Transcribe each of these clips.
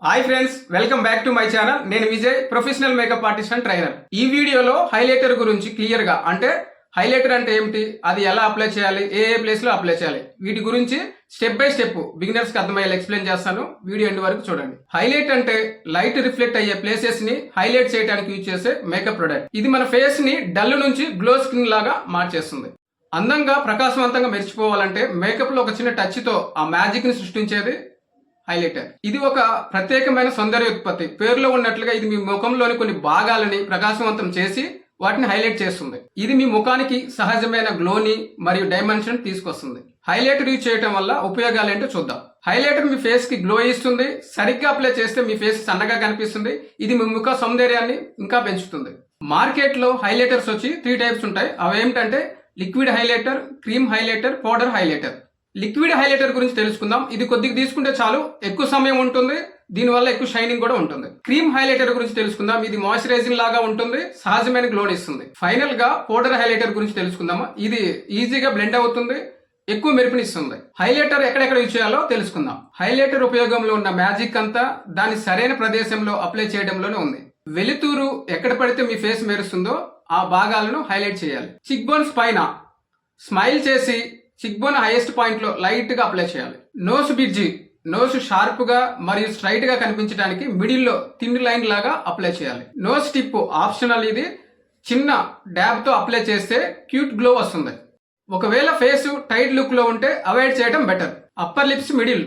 Hi friends, welcome back to my channel. నేను Vijay, professional makeup artist and trainer. ఈ వీడియోలో highlighter గురించి clear గా అంటే హైలైటర్ అంటే ఏమిటి, అది ఎలా అప్లై చేయాలి, ఏ ప్లేస్ లో అప్లై చేయాలి, వీటి గురించి స్టెప్ బై స్టెప్ బిగినర్స్ కి అర్థమయ్యేలా ఎక్స్ప్లెయిన్ చేస్తాను. వీడియో ఎండ్ వరకు చూడండి. హైలైట్ అంటే లైట్ రిఫ్లెక్ట్ అయ్యే ప్లేసెస్ ని హైలైట్ చేయడానికి యూజ్ చేసే మేకప్ ప్రొడక్ట్. ఇది మన ఫేస్ ని డల్ నుంచి గ్లో స్కిన్ లాగా మార్చేస్తుంది. అందంగా ప్రకాశవంతంగా మెరిచిపోవాలంటే మేకప్ లో ఒక చిన్న టచ్ తో ఆ మ్యాజిక్ ని సృష్టించేది హైలైటర్. ఇది ఒక ప్రత్యేకమైన సౌందర్య ఉత్పత్తి. పేరులో ఉన్నట్లుగా ఇది మీ ముఖంలోని కొన్ని భాగాలని ప్రకాశవంతం చేసి వాటిని హైలైట్ చేస్తుంది. ఇది మీ ముఖానికి సహజమైన గ్లోని మరియు డైమెన్షన్ తీసుకొస్తుంది. హైలైటర్ యూజ్ చేయడం వల్ల ఉపయోగాలు ఏంటో చూద్దాం. హైలైటర్ మీ ఫేస్ కి గ్లో ఇస్తుంది. సరిగ్గా అప్లై చేస్తే మీ ఫేస్ సన్నగా కనిపిస్తుంది. ఇది మీ ముఖ సౌందర్యాన్ని ఇంకా పెంచుతుంది. మార్కెట్ లో హైలైటర్స్ వచ్చి 3 టైప్స్ ఉంటాయి. అవి ఏమిటంటే liquid highlighter, cream highlighter, powder highlighter. Liquid highlighter గురించి తెలుసుకుందాం. ఇది కొద్దిగా తీసుకుంటే చాలు, ఎక్కువ సమయం ఉంటుంది, దీనివల్ల ఎక్కువ షైనింగ్ కూడా ఉంటుంది. క్రీమ్ హైలైటర్ గురించి తెలుసుకుందాం. ఇది మాయిశ్చరైజింగ్ లాగా ఉంటుంది, సహజమైన గ్లోని ఇస్తుంది. ఫైనల్ గా పౌడర్ హైలైటర్ గురించి తెలుసుకుందామా. ఇది ఈజీగా బ్లెండ్ అవుతుంది, ఎక్కువ మెరుపునిస్తుంది. హైలైటర్ ఎక్కడెక్కడ యూజ్ చేయాలో తెలుసుకుందాం. హైలైటర్ ఉపయోగంలో ఉన్న మ్యాజిక్ అంతా దాని సరైన ప్రదేశంలో అప్లై చేయడంలోనే ఉంది. వెలుతురు ఎక్కడ పడితే మీ ఫేస్ మెరుస్తుందో ఆ భాగాలను హైలైట్ చేయాలి. చిక్ బోన్స్ పైన స్మైల్ చేసి చిక్ బోన్ హైయెస్ట్ పాయింట్ లో లైట్ గా అప్లై చేయాలి. నోస్ బిడ్జి, నోస్ షార్ప్ గా మరియు స్ట్రైట్ గా కనిపించడానికి మిడిల్ లో థిన్ లైన్ లాగా అప్లై చేయాలి. Nose tip optional. ఇది చిన్న డాబ్ తో అప్లై చేస్తే క్యూట్ గ్లో వస్తుంది. ఒకవేళ ఫేస్ టైట్ లుక్ లో ఉంటే అవాయిడ్ చేయడం better. Upper lips, middle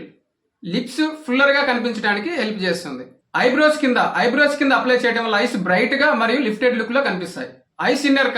lips fuller గా కనిపించడానికి హెల్ప్ చేస్తుంది. ఐబ్రోస్ కింద అప్లై చేయడం వల్ల ఐస్ బ్రైట్ గా మరియు లిఫ్టెడ్ లుక్ లో కనిపిస్తాయి. ఐస్ ఇన్నర్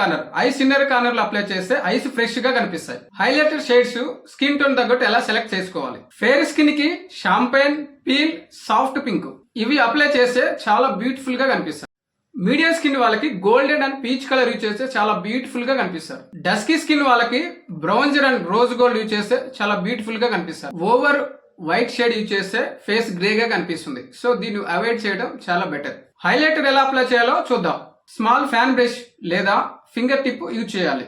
కార్నర్ లో అప్లై చేస్తే ఐస్ ఫ్రెష్ గా కనిపిస్తాయి. హైలైటర్ షేడ్స్ స్కిన్ టోన్ తగ్గట్టు ఎలా సెలెక్ట్ చేసుకోవాలి. ఫెయిర్ స్కిన్ కి షాంపైన్, పీల్, సాఫ్ట్ పింక్ ఇవి అప్లై చేస్తే చాలా బ్యూటిఫుల్ గా కనిపిస్తాయి. మీడియం స్కిన్ వాళ్ళకి golden and peach colour use చేస్తే చాలా బ్యూటిఫుల్ గా కనిపిస్తారు. డస్కీ స్కిన్ వాళ్ళకి బ్రౌంజర్ అండ్ రోజ్ గోల్డ్ యూజ్ చేస్తే చాలా బ్యూటిఫుల్ గా కనిపిస్తారు. ఓవర్ వైట్ షేడ్ యూజ్ చేస్తే ఫేస్ గ్రే గా కనిపిస్తుంది. సో దీన్ని అవాయిడ్ చేయడం చాలా బెటర్. హైలైటర్ ఎలా అప్లై చేయాలో చూద్దాం. స్మాల్ ఫ్యాన్ బ్రష్ లేదా ఫింగర్ టిప్ యూజ్ చేయాలి.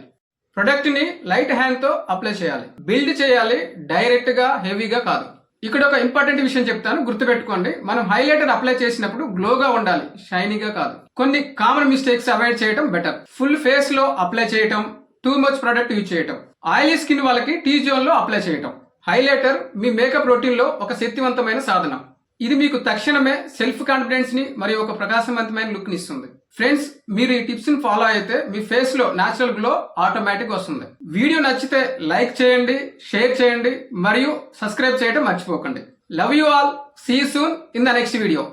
ప్రొడక్ట్ ని లైట్ హ్యాండ్ తో అప్లై చేయాలి. బిల్డ్ చేయాలి, డైరెక్ట్ గా హెవీగా కాదు. ఇక్కడ ఒక ఇంపార్టెంట్ విషయం చెప్తాను, గుర్తుపెట్టుకోండి. మనం హైలైటర్ అప్లై చేసినప్పుడు గ్లోగా ఉండాలి, షైనీగా కాదు. కొన్ని కామన్ మిస్టేక్స్ అవాయిడ్ చేయడం బెటర్. ఫుల్ ఫేస్ లో అప్లై చేయటం, టూ మచ్ ప్రొడక్ట్ యూజ్ చేయటం, ఆయిలీ స్కిన్ వాళ్ళకి టీ జోన్ లో అప్లై చేయటం. హైలైటర్ మీ మేకప్ రొటీన్ లో ఒక శక్తివంతమైన సాధనం. ఇది మీకు తక్షణమే సెల్ఫ్ కాన్ఫిడెన్స్ ని మరియు ఒక ప్రకాశవంతమైన లుక్ ని ఇస్తుంది. ఫ్రెండ్స్, మీరు ఈ టిప్స్ ని ఫాలో అయితే మీ ఫేస్ లో నేచురల్ గ్లో ఆటోమేటిక్ వస్తుంది. వీడియో నచ్చితే లైక్ చేయండి, షేర్ చేయండి మరియు సబ్స్క్రైబ్ చేయడం మర్చిపోకండి. Love you all. See you soon in the next video.